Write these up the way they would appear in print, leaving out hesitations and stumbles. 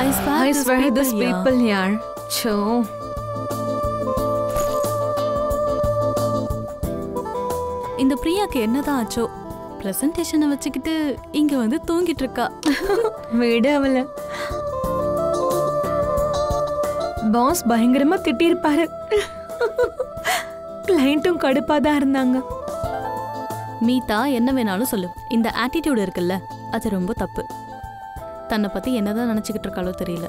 I swear this people yaar. Cho. இந்த பிரியாக்கு என்னதான் ஆச்சோ பிரசன்டேஷனை வச்சுக்கிட்டு இங்க வந்து தூங்கிட்டு இருக்கா. விட அவள. பாஸ் பயங்கரமா திட்டிருப்பாரு. கிளையண்ட்டும் கடுப்பா தான் இருந்தாங்க. மீதா என்ன வேணாலும் சொல்லு, இந்த ஆட்டிடியூட் இருக்குல்ல அது ரொம்ப தப்பு. தன்னை பத்தி என்னதான் நினைச்சுக்கிட்டு இருக்காளோ தெரியல.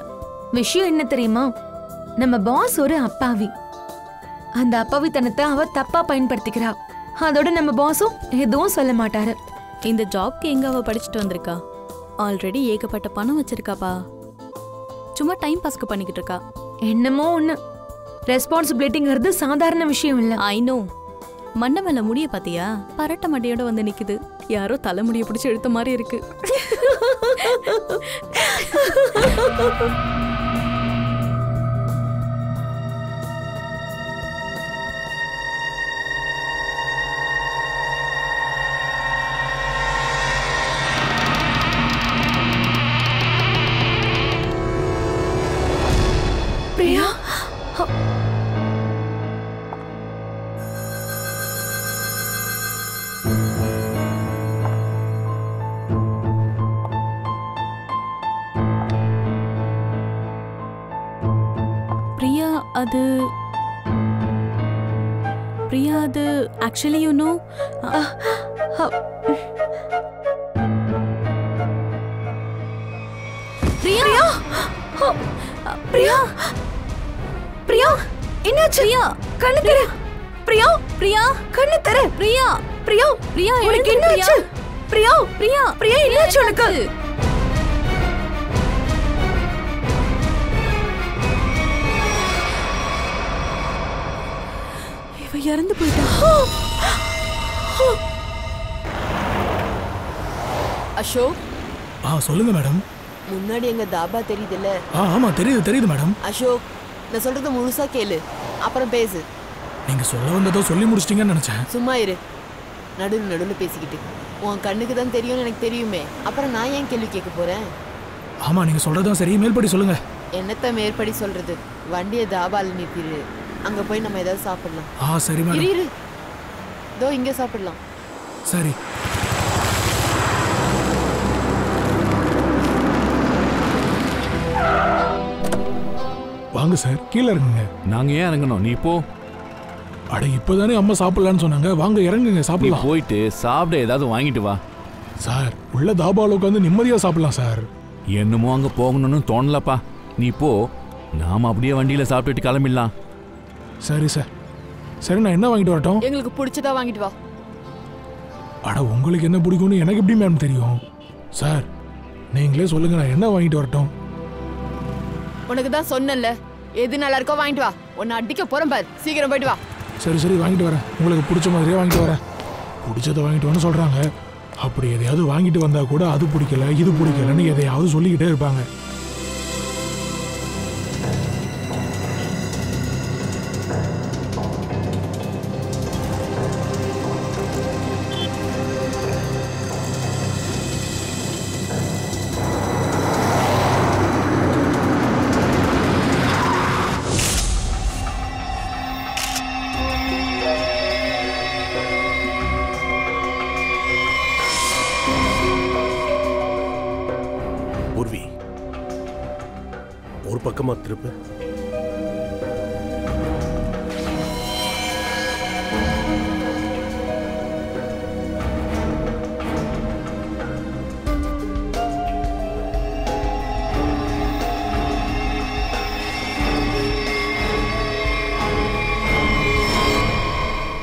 விஷயம் என்ன தெரியுமா, நம்ம பாஸ் ஒரு அப்பாவி. அந்த அப்பாவித்தனத்தை அவ தப்பா பயன்படுத்திக்கிறா. அதோட நம்ம பாஸும் எதுவும் சொல்ல மாட்டாரு. இந்த ஜாப்க்கு எங்க அவ படிச்சுட்டு வந்திருக்கா? ஆல்ரெடி ஏகப்பட்ட பணம் வச்சிருக்காப்பா. சும்மா டைம் பாஸ்க்கு பண்ணிக்கிட்டு இருக்கா. என்னமோ ஒண்ணு, ரெஸ்பான்சிபிலிட்டிங்கிறது சாதாரண விஷயம் இல்ல. I know. மண்டை மேல முடிய பாத்தியா, பரட்ட மண்டையோட வந்து நிக்குது. யாரோ தலைமுடிய பிடிச்சி எடுத்த மாதிரி இருக்கு. பிரியா, பிரியா அது actually you know Priya Priya, Priya என்னாச்சு? பிரியா கண்ணு தர. பிரியா, பிரியா கண்ணு தர. பிரியா, பிரியா, பிரியா உனக்கு என்னாச்சு? பிரியா, பிரியா, பிரியா என்னாச்சு உனக்கு? இவ இறந்து போயிட்டா. அசோக், சொல்லுங்க மேடம். முன்னாடி எங்க தாபா தெரியுதுல்ல? ஆமா தெரியுது மேடம். அசோக், நான் சொல்றத முழுசா கேளு, அப்புறம் பேசு. நீங்க சொல்ல வந்ததோ சொல்லி முடிச்சிட்டீங்கன்னு நினைச்சேன். சும்மா இரு, நடுவில் பேசிக்கிட்டு. உன் கண்ணுக்கு தான் தெரியும்னு எனக்கு தெரியுமே, அப்புறம் நான் ஏன் கேள்வி கேட்க போறேன்? ஆமா, நீங்க சொல்றதும் சரி. மேல்படி சொல்லுங்க. என்னத்த மேற்படி சொல்றது? வண்டியை தாபால நிறுத்திடு, அங்க போய் நம்ம ஏதாவது சாப்பிடலாம். சரி மேடம். இரு, இதோ இங்க சாப்பிடலாம். சரி. வாங்க சார், கீழே இறங்குங்க. நாங்க ஏன் இறங்கணும்? நீ போ. அட இப்பதானே அம்மா சாப்பிடலான்னு சொன்னாங்க. வாங்க இறங்குங்க, சாப்பிடலாம். போயிட்டு சாப்பிட ஏதாவது வாங்கிட்டு வா. சார், உள்ள தாபால உட்காந்து நிம்மதியா சாப்பிடலாம் சார். என்னமோ அங்க போகணும்னு தோணலப்பா. நீ போ, நாம அப்படியே வண்டியில சாப்பிட்டுட்டு கிளம்பிடலாம். சரி சார். சரி, நான் என்ன வாங்கிட்டு வரட்டும்? எங்களுக்கு பிடிச்சதா வாங்கிட்டு வா. அட உங்களுக்கு என்ன பிடிக்கும்னு எனக்கு எப்படி மேம் தெரியும்? சார், நீங்களே சொல்லுங்க, நான் என்ன வாங்கிட்டு வரட்டும்? உனக்கு தான் சொன்னேன்ல, எது நல்லா இருக்கோ வாங்கிட்டு வா. உன்னை அடிக்க போறேன் பாரு, சீக்கிரம் போயிட்டு வா. சரி வாங்கிட்டு வரேன். உங்களுக்கு பிடிச்ச மாதிரியே வாங்கிட்டு வரேன். பிடிச்சதை வாங்கிட்டு வரேன்னு சொல்றாங்க. அப்படி எதையாவது வாங்கிட்டு வந்தா கூட அது பிடிக்கல இது பிடிக்கலன்னு எதையாவது சொல்லிக்கிட்டே இருப்பாங்க. ஒரு பக்கமா திருப்பு.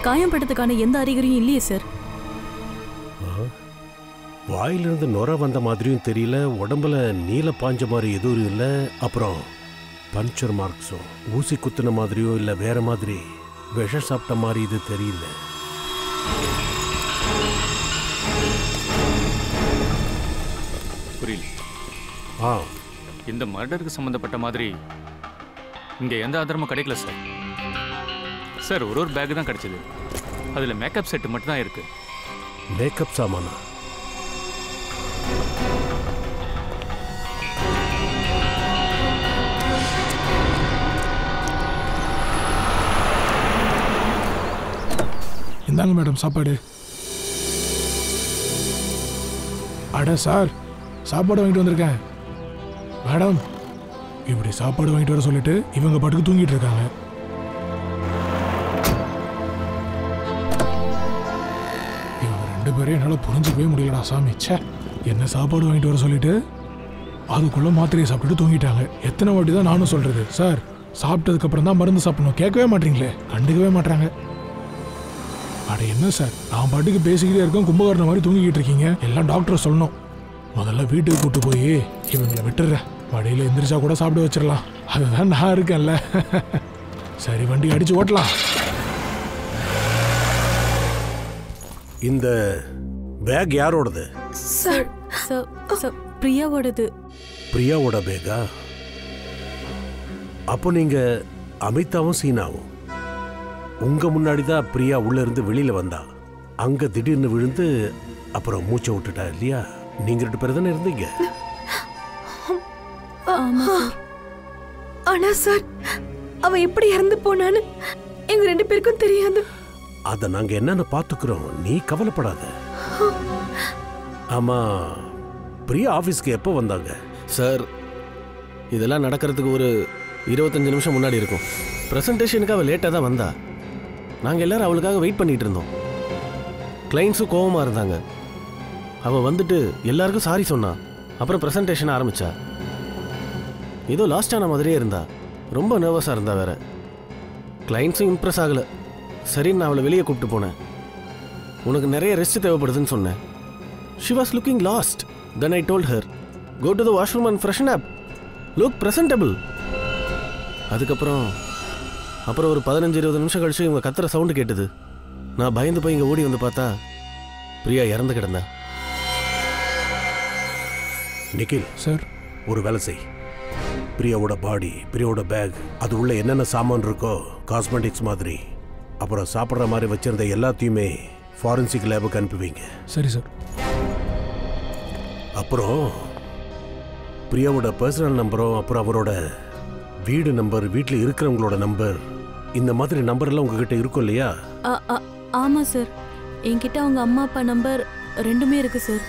காயம்பட்டதுக்கான எந்த அறிகுறியும் இல்லையே சார். வாயிலிருந்து நுர வந்த மாதிரியும் தெரியல, உடம்புல நீல பாஞ்ச மாதிரி எதுவும் இல்லை. அப்புறம் பஞ்சர் மார்க்ஸும் ஊசி குத்துன மாதிரியோ இல்லை வேற மாதிரி விஷம் சாப்பிட்ட மாதிரி இது தெரியல. புரியல. இந்த மர்டருக்கு சம்பந்தப்பட்ட மாதிரி இங்க எந்த ஆதாரமும் கிடைக்கல சார். சார், ஒரு பேக் தான் கிடைச்சது. அதுல மேக்கப் செட் மட்டும் தான் இருக்கு. மேக்கப் சாமானா? இந்தாங்க மேடம் சாப்பாடு. அட சார், சாப்பாடு வாங்கிட்டு வந்திருக்கேன். மேடம், இப்படி சாப்பாடு வாங்கிட்டு வர சொல்லிட்டு இவங்க பாட்டுக்கு தூங்கிட்டு இருக்காங்க. இவங்க 2 பேரையும் என்னால் புரிஞ்சுக்கவே முடியலடா சாமி. ச்சே, என்ன சாப்பாடு வாங்கிட்டு வர சொல்லிட்டு அதுக்குள்ள மாத்திரையை சாப்பிட்டுட்டு தூங்கிட்டாங்க. எத்தனை வாட்டி தான் நானும் சொல்றது, சார் சாப்பிட்டதுக்கு அப்புறம் தான் மருந்து சாப்பிடணும், கேட்கவே மாட்டீங்களே, கண்டுக்கவே மாட்டாங்க. அட என்ன சார், நான் பாட்டுக்கு பேசிக்கிட்டே இருக்கேன், கும்பகாரண மாதிரி தூங்கிக்கிட்டு இருக்கீங்க. எல்லாம் டாக்டர் சொல்லணும். முதல்ல வீட்டுக்கு கூட்டு போய் இவங்களை விட்டுறேன், வழியில எந்திரிச்சா கூட சாப்பிட வச்சிடலாம். அதுதான் நான் இருக்கேன்ல. சரி, வண்டி அடிச்சு ஓட்டலாம். இந்த பேக் யாரோடது? சார் சார் சார் பிரியாவோடது. பிரியாவோட பேக்கா? அப்போ நீங்க அமிதாவும் சீனாவும் உங்க முன்னாடி தான் பிரியா உள்ள இருந்து வெளியில வந்தா. அங்க திடீர்னு விழுந்து அப்புறம் மூச்சை விட்டுட்டா இல்லையா? நீங்க 2 பேர் தானே இருந்தீங்க. ஆனா சார், அவ எப்படி இறந்து போனான்னு எங்க 2 பேருக்கும் தெரியாது. அத நாங்க என்னன்னு பாத்துக்கிறோம், நீ கவலைப்படாத. ஆமா, பிரியா ஆபீஸ்க்கு எப்போ வந்தாங்க? சார், இதெல்லாம் நடக்கிறதுக்கு ஒரு 25 நிமிஷம் முன்னாடி இருக்கும். ப்ரெசன்டேஷனுக்கு அவள் லேட்டாக தான் வந்தா. நாங்கள் எல்லாரும் அவளுக்காக வெயிட் பண்ணிட்டு இருந்தோம். கிளைண்ட்ஸும் கோவமாக இருந்தாங்க. அவள் வந்துட்டு எல்லாருக்கும் சாரி சொன்னா. அப்புறம் ப்ரெசன்டேஷன் ஆரம்பிச்சா. ஏதோ லாஸ்டான மாதிரியே இருந்தா. ரொம்ப நர்வஸாக இருந்தா வேற. கிளைண்ட்ஸும் இம்ப்ரெஸ் ஆகலை. சரின்னு நான் அவளை வெளியே கூப்பிட்டு போனேன். உனக்கு நிறைய ரெஸ்ட் தேவைப்படுதுன்னு சொன்னேன். She was looking lost. Then I told her, go to the washroom and freshen up. Look presentable. அதுக்கப்புறம் ஒரு 15-20 நிமிஷம் கழிச்சு இவங்க கத்துற சவுண்டு கேட்டது. நான் பயந்து போய் இங்கே ஓடி வந்து பார்த்தா பிரியா இறந்து கிடந்தா. நிக்கில் சார், ஒரு வேலை செய். பிரியாவோட பாடி, பிரியாவோட பேக், அது உள்ள என்னென்ன சாமான் இருக்கோ, காஸ்மெட்டிக்ஸ் மாதிரி, அப்புறம் சாப்பிட்ற மாதிரி வச்சிருந்த எல்லாத்தையுமே ஃபாரன்சிக் லேபுக்கு அனுப்புவீங்க. சரி சார். அப்புறம் பிரியாவோட பர்சனல் நம்பரும், அப்புறம் அவரோட வீடு நம்பர், வீட்டில் இருக்கிறவங்களோட நம்பர், இந்த மாதிரி நம்பர்லாம் உங்ககிட்ட இருக்கும் இல்லையா? ஆமாம் சார், என்கிட்ட அவங்க அம்மா அப்பா நம்பர் 2மே இருக்கு சார்.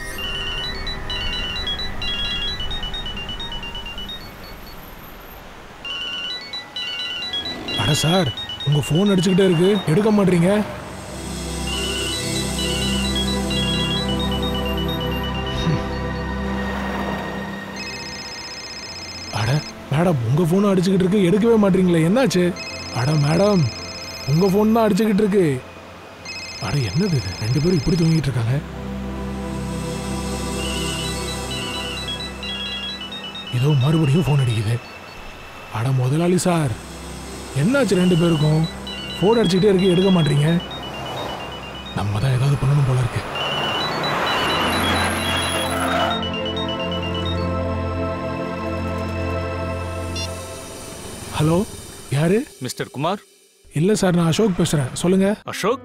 அட சார், உங்க ஃபோன் அடிச்சுக்கிட்டே இருக்கு, எடுக்க மாட்டீங்க. அட மேடம், உங்க ஃபோன் அடிச்சுக்கிட்டு இருக்கு, எடுக்கவே மாட்டீங்களே, என்னாச்சு? அட மேடம், உங்க ஃபோன் தான் அடிச்சுக்கிட்டு இருக்கு. அட என்னது இது, 2 பேரும் இப்படி தூங்கிட்டு இருக்காங்க. ஏதோ மறுபடியும் ஃபோன் அடிக்குது. அட முதலாளி சார், என்னாச்சு 2 பேருக்கும்? ஃபோன் அடிச்சுக்கிட்டே இருக்கு, எடுக்க மாட்டீங்க. நம்ம தான் ஏதாவது பண்ணணும் போல இருக்கு. ஹலோ, யாரு? மிஸ்டர் குமார்? இல்ல சார், நான் அசோக் பேசுறேன். சொல்லுங்க. அசோக்?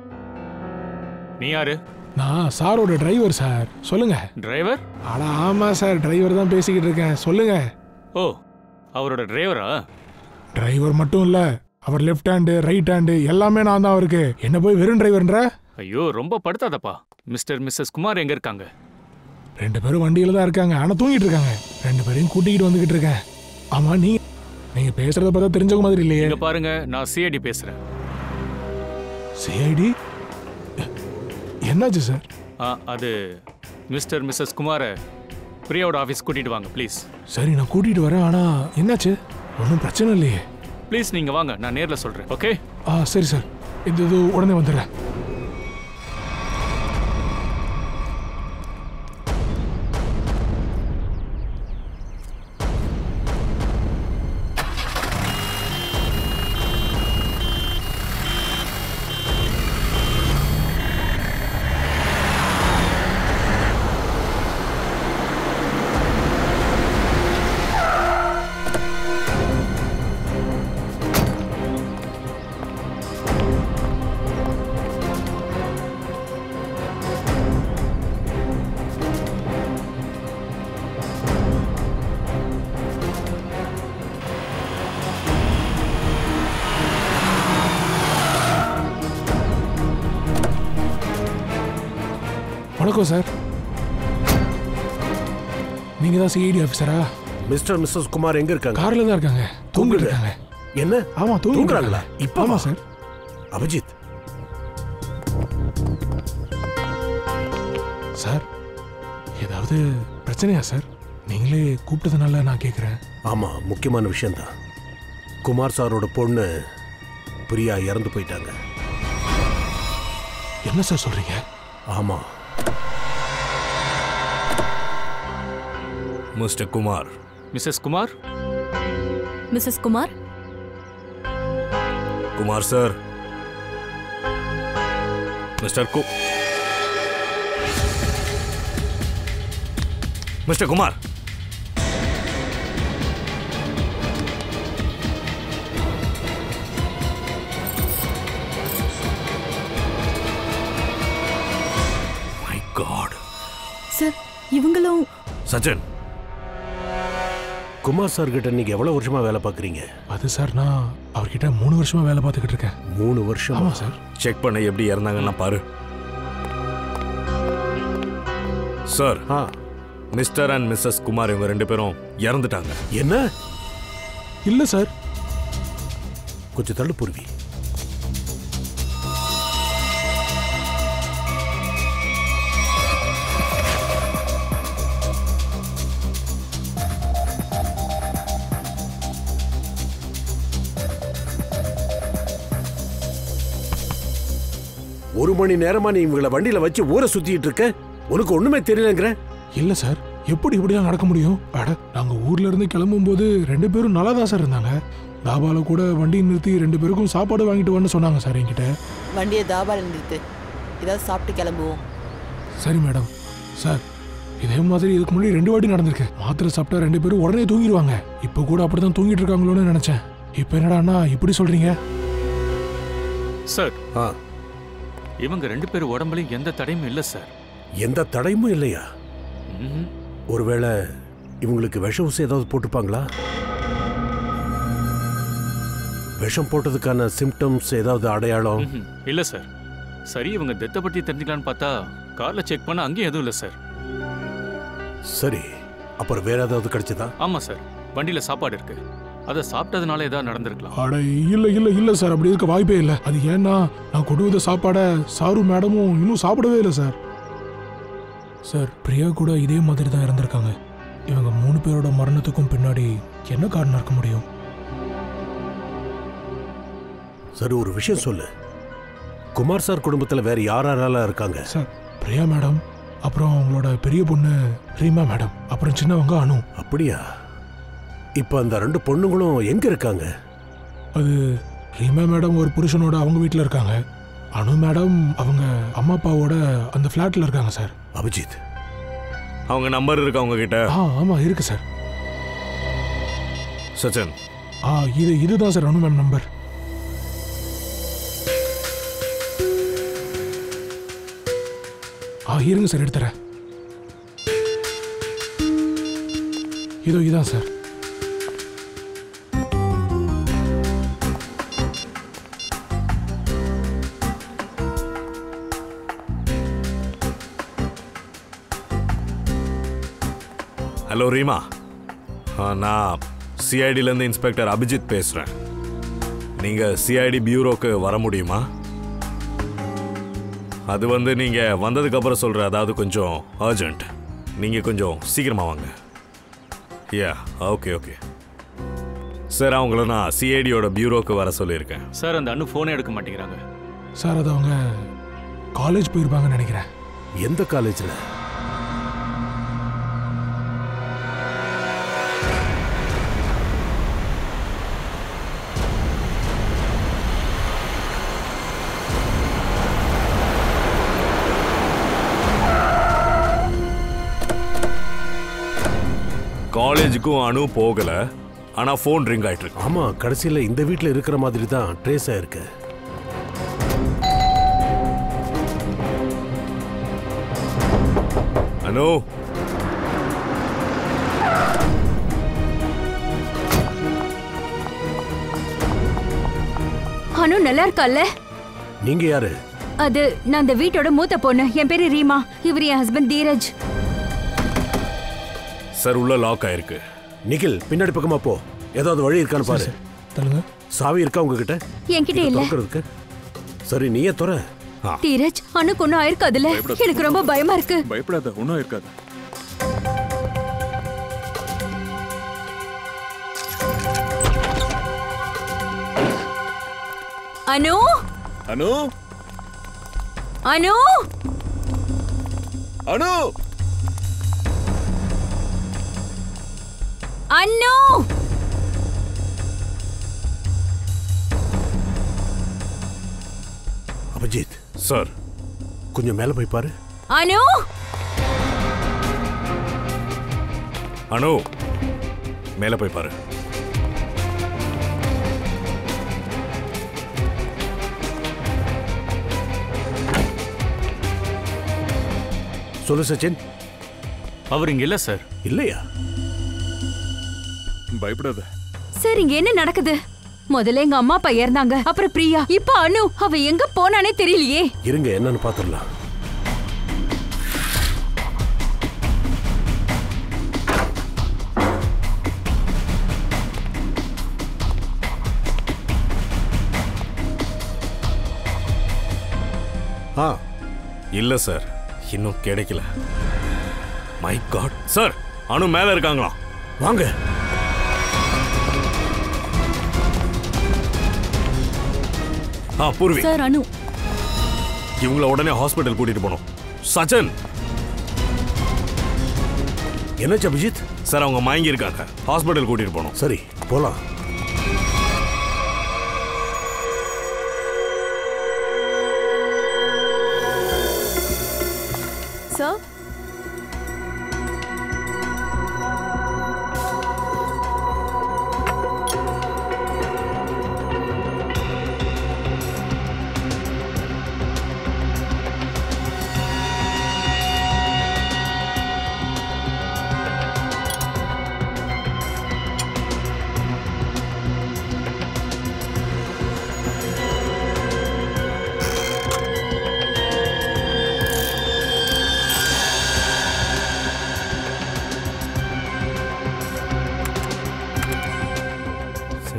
நீ யாரு? நான் சாரோட டிரைவர் சார். சொல்லுங்க. டிரைவர்? அட ஆமா சார், டிரைவர் தான் பேசிக்கிட்டு இருக்கேன். சொல்லுங்க. ஓ, அவரோட டிரைவரா? டிரைவர் மட்டும் இல்ல, அவர் லெஃப்ட் ஹேண்டு, ரைட் ஹேண்டு எல்லாமே நான் தான் அவருக்கு. என்ன போய் வெறும் டிரைவர்ன்ற? ஐயோ, ரொம்ப படுத்தாதப்பா. மிஸ்டர் மிஸ்ஸஸ் குமார் எங்க இருக்காங்க? 2 பேரும் வண்டியில தான் இருக்காங்க, ஆனா தூங்கிட்டு இருக்காங்க. 2 பேரையும் கூட்டிக்கிட்டு வந்துகிட்டு இருக்கேன். ஆமா, நீங்க பேசுறத பார்த்தா தெரிஞ்சவங்க மாதிரி இல்லையே. இங்க பாருங்க, நான் சிஐடி பேசுறேன். சிஐடி? என்னாச்சு சார்? அது மிஸ்டர் மிஸ்ஸஸ் குமார பிரியாவோட ஆஃபீஸ் கூட்டிட்டு வாங்க ப்ளீஸ். சரி, நான் கூட்டிட்டு வரேன். ஆனா என்னாச்சு? ஒன்றும் பிரச்சனை இல்லையே. ப்ளீஸ் நீங்க வாங்க, நான் நேர்ல சொல்றேன். ஓகே? சரி சார், இது உடனே வந்துடுறேன். வணக்கம் சார். நீங்க தான் சிஐடி ஆஃபீஸரா? மிஸ்டர் மிஸ்ஸஸ் குமார் எங்க இருக்காங்க? கார்ல தான் இருக்காங்க. தூங்கிட்டு இருக்காங்க. என்ன? ஆமா தூங்குறாங்களா? இப்போ ஆமா சார். அபிஜித் சார், ஏதாவது பிரச்சனையா சார்? நீங்களே கூப்பிட்டதுனால நான் கேட்குறேன். ஆமா, முக்கியமான விஷயம்தான். குமார் சாரோட பொண்ணு பிரியா இறந்து போயிட்டாங்க. என்ன சார் சொல்றீங்க? ஆமா. Mister Kumar. Missus Kumar. Missus Kumar. Kumar sir. Mister mister Kumar. My god. Sir, இவங்களும் சஜன். குமார் சார் கிட்ட நீங்க எவ்வளவு வருஷமா வேலை பார்க்குறீங்க? அது சார், நான் அவர்கிட்ட 3 வருஷமா வேலை பார்த்துக்கிட்டு இருக்கேன். 3 வருஷம்? ஆமா சார். செக் பண்ண எப்படி இறந்தாங்கன்னா பாரு. Sir, mister and missus Kumar இவங்க 2 பேரும் இறந்துட்டாங்க. என்ன? இல்ல சார். கொஞ்சம் தள்ளு பூர்வி. ஒரு மணி நேரமா நீ இவங்களை வண்டியில வச்சு ஊரை சுத்திட்டு இருக்க, உனக்கு ஒண்ணுமே தெரியலங்கிற? இல்ல சார், எப்படி இப்படிலாம் நடக்க முடியும்? அட, நாங்க ஊர்ல இருந்து கிளம்பும் போது 2 பேரும் நல்லா தான் சார் இருந்தாங்க. தாபால கூட வண்டி நிறுத்தி 2 பேருக்கும் சாப்பாடு வாங்கிட்டு வான்னு சொன்னாங்க சார் என்கிட்ட. வண்டியை தாபால நிறுத்து, ஏதாவது சாப்பிட்டு கிளம்புவோம். சரி மேடம். சார், இதே மாதிரி இதுக்கு முன்னாடி 2 வாட்டி நடந்திருக்கு. மாத்திரை சாப்பிட்டா 2 பேரும் உடனே தூங்கிடுவாங்க. இப்போ கூட அப்படிதான் தூங்கிட்டு இருக்காங்களோன்னு நினைச்சேன். இப்போ என்னடாண்ணா இப்படி சொல்றீங்க? சார், இவங்க 2 பேர் உடம்புலையும் எந்த தடையும் இல்லை சார். எந்த தடையும் இல்லையா? ஒருவேளை இவங்களுக்கு விஷ ஊசி ஏதாவது போட்டுப்பாங்களா? விஷம் போட்டதுக்கான சிம்டம்ஸ் ஏதாவது அடையாளம்? இல்ல சார். சரி, இவங்க டெத்தை பத்தி தெரிஞ்சுக்கலான்னு பார்த்தா கார்ல செக் பண்ண அங்கேயும் எதுவும் இல்லை சார். சரி, அப்புறம் வேற ஏதாவது கிடைச்சதா? ஆமா சார், வண்டியில சாப்பாடு இருக்கு. அதை சாப்பிட்டதுனால ஏதாவது நடந்திருக்கலாம். அட இல்ல சார், அப்படி இருக்க வாய்ப்பே இல்லை. அது ஏன்னா நான் கொண்டு வந்த சாப்பாடை சாரு மேடமும் இன்னும் சாப்பிடவே இல்லை சார். சார், பிரியா கூட இதே மாதிரி தான் இறந்துருக்காங்க. இவங்க 3 பேரோட மரணத்துக்கும் பின்னாடி என்ன காரணம் இருக்க முடியும்? சரி, ஒரு விஷயம் சொல்லு. குமார் சார் குடும்பத்துல வேற யாரெல்லாம் இருக்காங்க? சார், பிரியா மேடம், அப்புறம் அவங்களோட பெரிய பொண்ணு ரீமா மேடம், அப்புறம் சின்னவங்க அனு. அப்படியா? இப்ப அந்த 2 பொண்ணுங்களும் எங்க இருக்காங்க? அது ரீமா மேடம் ஒரு புருஷனோட அவங்க வீட்டில் இருக்காங்க. அனு மேடம் அவங்க அம்மா அப்பாவோட அந்த ஃப்ளாட்ல இருக்காங்க சார். அபிஜித், அவங்க நம்பர் இருக்கா உங்க கிட்ட? ஆமா இருக்கு சார். சச்சன். இதுதான் சார் அனு மேம் நம்பர். இருங்க சார், எடுத்துறேன். இதான் சார். ஹலோ ரீமா, நான் சிஐடிலேருந்து இன்ஸ்பெக்டர் அபிஜித் பேசுகிறேன். நீங்கள் சிஐடி பியூரோக்கு வர முடியுமா? அது நீங்கள் வந்ததுக்கப்புறம் சொல்கிறேன். அதாவது கொஞ்சம் அர்ஜென்ட். நீங்கள் கொஞ்சம் சீக்கிரமாக வாங்க. யா, ஓகே சார். அவங்கள நான் சிஐடியோட பியூரோக்கு வர சொல்லியிருக்கேன். சார், அந்த அண்ணு ஃபோனே எடுக்க மாட்டேங்கிறாங்க. சார், அது அவங்க காலேஜ் போயிருப்பாங்கன்னு நினைக்கிறேன். எந்த காலேஜில்? காலேஜுக்கும் அனு போகல, ஆனா போன் ரிங் ஆயிட்டு இருக்கு. ஆமா, கடைசியில இந்த வீட்ல இருக்கிற மாதிரி தான் ட்ரேஸ் ஆயிருக்கு. அனு, அனு நல்லா இருக்கால? நீங்க யாரு? அது நான் அந்த வீட்டோட மூத்த பொண்ணு. என் பேரு ரீமா. இவர் என் ஹஸ்பண்ட் தீரஜ். சார் உள்ள லாக் ஆயிருக்கு. நிகில் பின்னாடி பக்கமா போ. ஏதாவது வழி இருக்கான்னு பாரு. தள்ளுங்க. சாவி இருக்கா உங்ககிட்ட? என்கிட்ட இல்ல. சரி நீயே தொற. தீரஜ் அனுக்கு ஒன்னும் ஆயிருக்காதுல்ல? எனக்கு ரொம்ப பயமா இருக்கு. பயப்படாத, ஒன்னும் இருக்காது. அனு அனு அனு அனு அனு அபிஜித் சார் கொஞ்சம் மேல போய் பாரு. அனு அனு மேல போய் பாரு. சொல்லு சச்சின். அவர் இங்க இல்ல சார். இல்லையா? பயப்படாத சார். இங்க என்ன நடக்குது? முதல்ல எங்க அம்மா அப்பா இறந்தாங்க, அப்புறம் பிரியா, இப்ப அனு. அவ எங்க போனானே தெரியலையே. இருங்க என்னன்னு பாத்துடலாம். இல்ல சார், இன்னும் கிடைக்கல. மை காட் சார், அனு மேல இருக்காங்களா? வாங்க. பூர்வி சார், அனு இவங்கள உடனே ஹாஸ்பிட்டல் கூட்டிட்டு போனோம். சச்சன். என்னாச்சு அபிஜித்? சார் அவங்க மயங்கி இருக்காங்க, ஹாஸ்பிட்டல் கூட்டிட்டு போனோம். சரி போலாம். சார்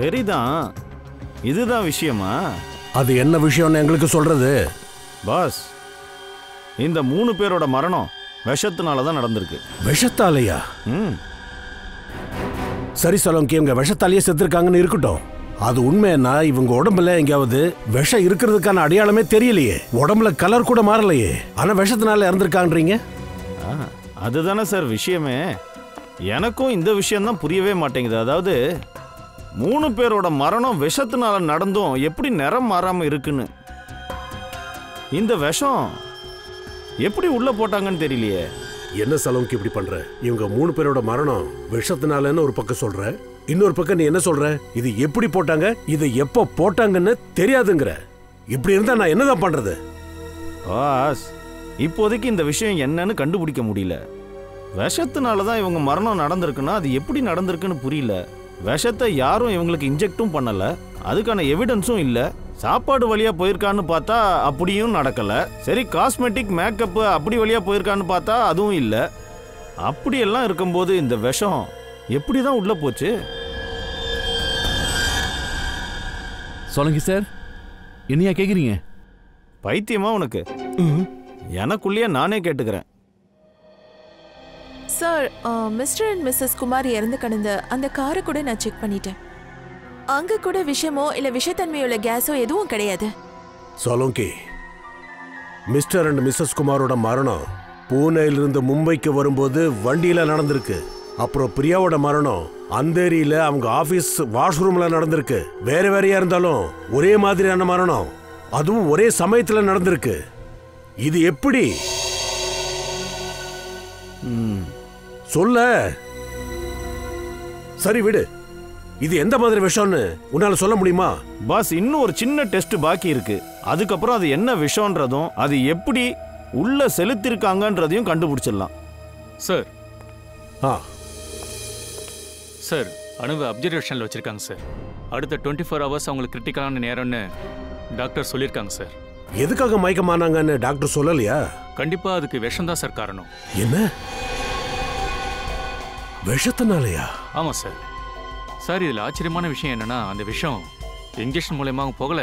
சரிதான், இதுதான் விஷயமா? அது என்ன விஷயம்னு எங்களுக்கு சொல்றது? பாஸ், இந்த 3 பேரோட மரணம் விஷத்தினால தான் நடந்திருக்கு. விஷத்தாலையா? சரி சலோங்கி, இவங்க விஷத்தாலேயே செத்துருக்காங்கன்னு இருக்கட்டும். அது உண்மைன்னா இவங்க உடம்புல எங்கேயாவது விஷம் இருக்கிறதுக்கான அடையாளமே தெரியலையே. உடம்புல கலர் கூட மாறலையே. ஆனா விஷத்தினால இறந்துருக்காங்கன்றீங்க. அதுதானே சார் விஷயமே. எனக்கும் இந்த விஷயம் தான் புரியவே மாட்டேங்குது. அதாவது 3 பேரோட மரணம் விஷத்தினால நடந்தும் எப்படி நிறம் மாறாம இருக்குன்னு. இந்த விஷம் எப்படி உள்ள போட்டாங்கன்னு தெரியலையே. என்ன சலோங்கி இப்படி பண்ற? இவங்க 3 பேரோட மரணம் விஷத்தினாலன்னு ஒரு பக்கம் சொல்ற, இன்னொரு பக்கம் நீ என்ன சொல்ற? இது எப்படி போட்டாங்க, இதை எப்போ போட்டாங்கன்னு தெரியாதுங்கிற. இப்படி இருந்தா நான் என்னதான் பண்றது? பாஸ், இப்போதைக்கு இந்த விஷயம் என்னன்னு கண்டுபிடிக்க முடியல. விஷத்தினால தான் இவங்க மரணம் நடந்திருக்குன்னா அது எப்படி நடந்திருக்குன்னு புரியல. விஷத்தை யாரும் இவங்களுக்கு இன்ஜெக்டும் பண்ணல, அதுக்கான எவிடன்ஸும் இல்லை. சாப்பாடு வழியா போயிருக்கான்னு பார்த்தா அப்படியும் நடக்கல. சரி, காஸ்மெட்டிக் மேக்கப் அப்படி வழியா போயிருக்கான்னு பார்த்தா அதுவும் இல்லை. அப்படியெல்லாம் இருக்கும்போது இந்த விஷம் எப்படி தான் உள்ள போச்சு? சொல்லுங்க சார், என்னையா கேக்குறீங்க? பைத்தியமா உனக்கு? எனக்குள்ளேயே நானே கேட்டுக்கிறேன். Sir, mister and missus Kumar இறந்து கிடந்த அந்த காரை கூட நான் செக் பண்ணிட்டேன். அங்க கூட விஷமோ இல்ல விஷத்தன்மையுள்ள கேஸோ எதுவும் கிடையாது. சலோங்கி, மிஸ்டர் அண்ட் மிஸ்ஸஸ் குமாரோட மரணம் பூனேயிலிருந்து மும்பைக்கு வரும்போது வண்டியில நடந்திருக்கு. அப்புறம் பிரியாவோட மரணம் அந்தேரியில அவங்க ஆபீஸ் வாஷ்ரூம்ல நடந்திருக்கு. வேற வேறையா இருந்தாலும் ஒரே மாதிரியான மரணம், அதுவும் ஒரே சமயத்துல நடந்திருக்கு. இது எப்படி? சொல்ல. சரி விடு, இது எந்த மாதிரி விஷம்னு உன்னால சொல்ல முடியுமா? பாஸ், இன்னும் ஒரு சின்ன டெஸ்ட் பாக்கி இருக்கு. அதுக்கப்புறம் அது என்ன விஷம்ன்றதும் அது எப்படி உள்ள செலுத்திருக்காங்கன்றதையும் கண்டுபிடிச்சிடலாம். சார் சார், அணுவை அப்சர்வேஷனில் வச்சிருக்காங்க சார். அடுத்த 24 ஹவர்ஸ் அவங்களுக்கு கிரிட்டிக்கலான நேரம்னு டாக்டர் சொல்லியிருக்காங்க சார். எதுக்காக மயக்கமானாங்கன்னு டாக்டர் சொல்லலையா? கண்டிப்பா அதுக்கு விஷம் தான் சார் காரணம். என்ன விஷத்தினாலயா? ஆமா சார். சார் இதுல ஆச்சரியமான விஷயம் என்னன்னா அந்த விஷம் இன்ஜெக்ஷன் மூலமாகவும் போகல,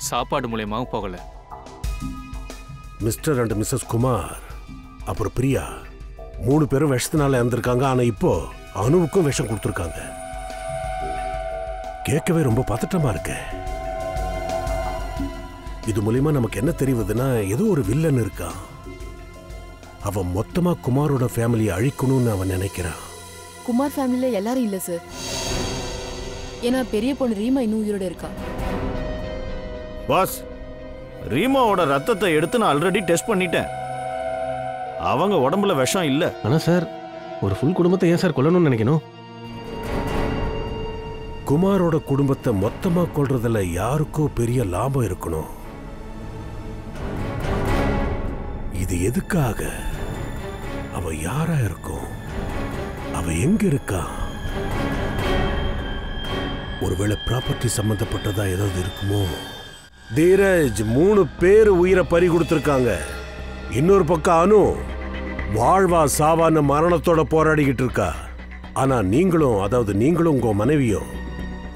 சாப்பாடு மூலமாகவும் போகல. மிஸ்டர் அண்ட் மிஸ்ஸஸ் குமார் அப்புறம் பிரியா 3 பேரும் விஷத்தினால இறந்துருக்காங்க. ஆனா இப்போ அனுவுக்கும் விஷம் கொடுத்துருக்காங்க. கேட்கவே ரொம்ப பதட்டமா இருக்கு. இது மூலியமா நமக்கு என்ன தெரியுதுன்னா ஏதோ ஒரு வில்லன் இருக்கான். அவன் மொத்தமா குமாரோட ஃபேமிலியை அழிக்கணும்னு அவன் நினைக்கிறான். குமார் ஃபேமிலியில எல்லாரும் இல்ல சார். ஏன்னா பெரிய பொண்ணு ரீமா இன்னும் உயிரோட இருக்கா. பாஸ், ரீமாவோட ரத்தத்தை எடுத்து நான் ஆல்ரெடி டெஸ்ட் பண்ணிட்டேன். அவங்க உடம்புல விஷம் இல்ல. ஆனா சார், ஒரு ஃபுல் குடும்பத்தை ஏன் சார் கொல்லணும்னு நினைக்கணும்? குமாரோட குடும்பத்தை மொத்தமா கொல்றதுல யாருக்கோ பெரிய லாபம் இருக்கணும். இது எதுக்காக? அவ யாரா இருக்கும்? அவ எங்க இருக்கா? ஒருவேளை ப்ராப்பர்ட்டி சம்பந்தப்பட்டதா ஏதாவது இருக்குமோ? தீரஜ் 3 பேர் உயிரை பறி கொடுத்திருக்காங்க. இன்னொரு பக்கம் அனு வாழ்வா சாவான மரணத்தோட போராடிக்கிட்டு இருக்கா. ஆனா நீங்களும் உங்க மனைவியும்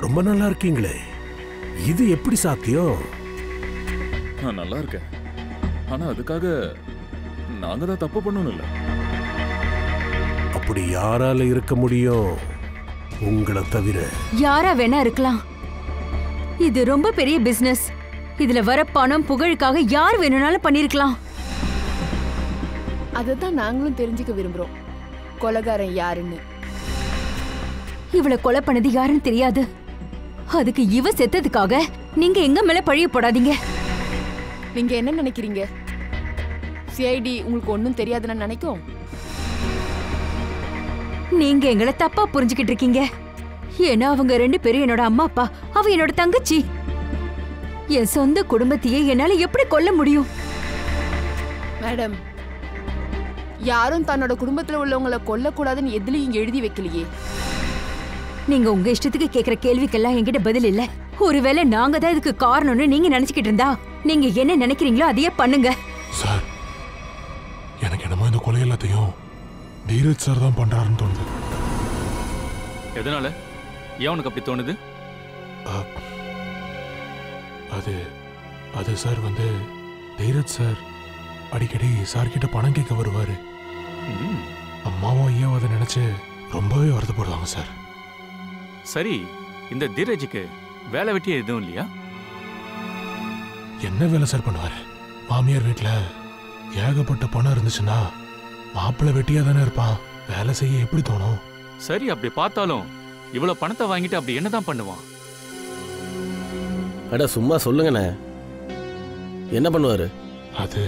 ரொம்ப நல்லா இருக்கீங்களே. இது எப்படி சாத்தியம்? நான் நல்லா இருக்கேன். ஆனா அதுக்காக நாங்க தான் தப்பு பண்ணணும் இல்ல. அப்படி யாரால இருக்க முடியும் உங்களை தவிர? யாரா வேணா இருக்கலாம். இது ரொம்ப பெரிய பிசினஸ். இதுல வர பணம் புகழுக்காக யார் வேணும்னாலும் பண்ணிருக்கலாம். அததான் நாங்களும் தெரிஞ்சுக்க விரும்புறோம், கொலைகாரன் யாருன்னு. இவளை கொலை பண்ணது யாருன்னு தெரியாது. அதுக்கு இவ செத்ததுக்காக நீங்க எங்க மேல பழிய போடாதீங்க. நீங்க என்ன நினைக்கிறீங்க? சிஐடி உங்களுக்கு ஒன்னும் தெரியாதுன்னு நினைக்கும். நீங்க எங்களை தப்பா புரிஞ்சுக்கிட்டு இருக்கீங்க. ஏன்னா அவங்க 2 பேரும் என்னோட அம்மா அப்பா, அவ என்னோட தங்கச்சி. என் சொந்த குடும்பத்தையே என்னால எப்படி கொல்ல முடியும்? மேடம், யாரும் தன்னோட குடும்பத்துல உள்ளவங்களை கொல்லக்கூடாதுன்னு எதுலயும் இங்க எழுதி வைக்கலையே. நீங்க உங்க இஷ்டத்துக்கு கேக்குற கேள்விக்கெல்லாம் என்கிட்ட பதில் இல்ல. ஒருவேளை நாங்க தான் இதுக்கு காரணம்னு நீங்க நினைச்சுக்கிட்டு இருந்தா நீங்க என்ன நினைக்கிறீங்களோ அதையே பண்ணுங்க. சார், எனக்கு என்னமோ இந்த கொலை எல்லாத்தையும் தீரஜ் சார் தான் பண்றாருன்னு தோணுது. எதனால? ஏன் உனக்கு அப்படி தோணுது? அது சார் தீரஜ் சார் அடிக்கடி சார் கிட்ட பணம் கேட்க வருவாரு. அம்மாவும் ஐயாவும் அதை நினைச்சு ரொம்பவே வருத்தப்படுவாங்க சார். சரி, இந்த தீரஜுக்கு வேலை வெட்டி எதுவும் இல்லையா? என்ன வேலை சார் பண்ணுவாரு? மாமியார் வீட்டுல ஏகப்பட்ட பணம் இருந்துச்சுன்னா மாப்பிள்ளை வெட்டியா தானே இருப்பான். வேலை செய்ய எப்படி தோணும்? சரி, அப்படி பார்த்தாலும் இவ்வளவு பணத்தை வாங்கிட்டு அப்படி என்னதான் பண்ணுவான்? அட சும்மா சொல்லுங்கண்ணே, என்ன பண்ணுவாரு? அது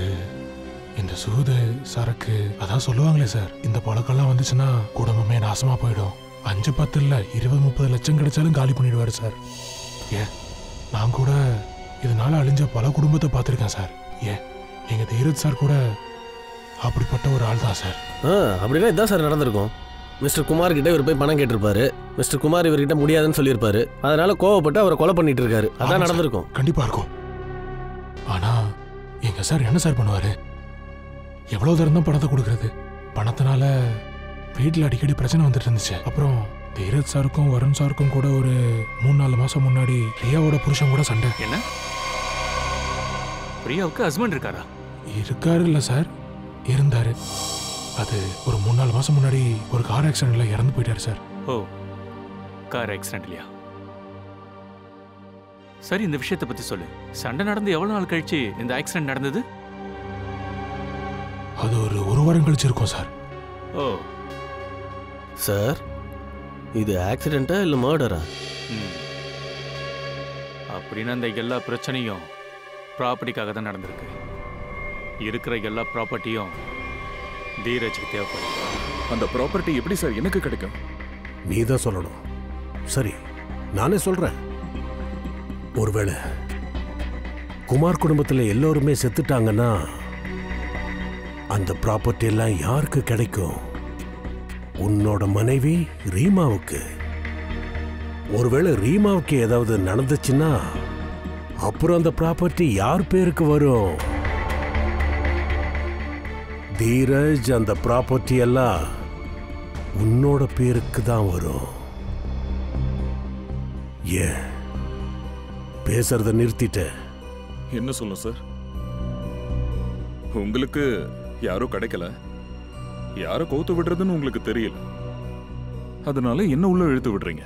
இந்த சூது சரக்கு அதான் சொல்லுவாங்களே சார். இந்த பழக்கம்லாம் வந்துச்சுன்னா குடும்பமே நாசமா போயிடும். 5-10 இல்ல 20-30 லட்சம் கிடைச்சாலும் காலி பண்ணிடுவாரு சார். ஏன் நான் கூட இதனால அழிஞ்ச பல குடும்பத்தை பார்த்துருக்கேன் சார். ஏன் எங்க தீரஜ் சார் கூட அப்படிப்பட்ட ஒரு ஆள் தான் சார். அப்படின்னா இதான் சார் நடந்திருக்கும். மிஸ்டர் குமார் கிட்ட இவர் போய் பணம் கேட்டிருப்பாரு. மிஸ்டர் குமார் இவர்கிட்ட முடியாதுன்னு சொல்லியிருப்பாரு. அதனால கோவப்பட்டு அவரை கொலை பண்ணிட்டு இருக்காரு. அதான் நடந்திருக்கும். கண்டிப்பா இருக்கும். ஆனா எங்க சார் என்ன சார் பண்ணுவாரு? எவ்வளவு தூரம் தான் பணத்தை கொடுக்கறது? பணத்தினால வீட்டில் அடிக்கடி பிரச்சனை வந்துட்டு இருந்துச்சு. அப்புறம் தீரஜ் சாருக்கும் வருண் சாருக்கும் கூட ஒரு 3-4 மாசம் முன்னாடி பிரியாவோட புருஷன் கூட சண்டை. என்ன? பிரியாவுக்கு ஹஸ்பண்ட் இருக்காரா? இருக்காரு இல்ல சார், இருந்தாரு. அது ஒரு 3-4 மாசம் முன்னாடி ஒரு கார் ஆக்சிடென்ட்ல இறந்து போயிட்டாரு சார். ஓ, கார் ஆக்சிடென்ட்லயா? சரி, இந்த விஷயத்தை பத்தி சொல்லு. சண்டை நடந்து எவ்வளவு நாள் கழிச்சு இந்த ஆக்சிடென்ட் நடந்தது? அது ஒரு வாரம் கழிச்சு இருக்கும் சார். ஓ சார், இது ஆக்சிடென்ட்டா இல்ல மர்டரா? அப்படின்னா இந்த எல்லா பிரச்சனையும் ப்ராப்பர்ட்டிக்காக தான் நடந்திருக்கு. இருக்கிற எல்லா ப்ராப்பர்ட்டியும் தீரஜுக்கு தேவைப்படும். அந்த ப்ராப்பர்ட்டி எப்படி சார் எனக்கு கிடைக்கும்? நீ தான் சொல்லணும். சரி, நானே சொல்றேன். ஒருவேளை குமார் குடும்பத்தில் எல்லோருமே செத்துட்டாங்கன்னா அந்த ப்ராப்பர்ட்டி எல்லாம் யாருக்கு கிடைக்கும்? உன்னோட மனைவி ரீமாவுக்கு. ஒருவேளை ரீமாவுக்கு ஏதாவது நடந்துச்சுன்னா அப்புறம் அந்த ப்ராப்பர்ட்டி யார் பேருக்கு வரும்? தீரஜ், அந்த ப்ராப்பர்ட்டி எல்லாம் உன்னோட பேருக்கு தான் வரும். ஏன் பேசுறத நிறுத்திட்ட? என்ன சொல்ல சார்? உங்களுக்கு யாரோ கிடைக்கல, யாரோ கவுத்து விடுறதுன்னு உங்களுக்கு தெரியல, அதனால என்ன உள்ள இழுத்து விடுறீங்க.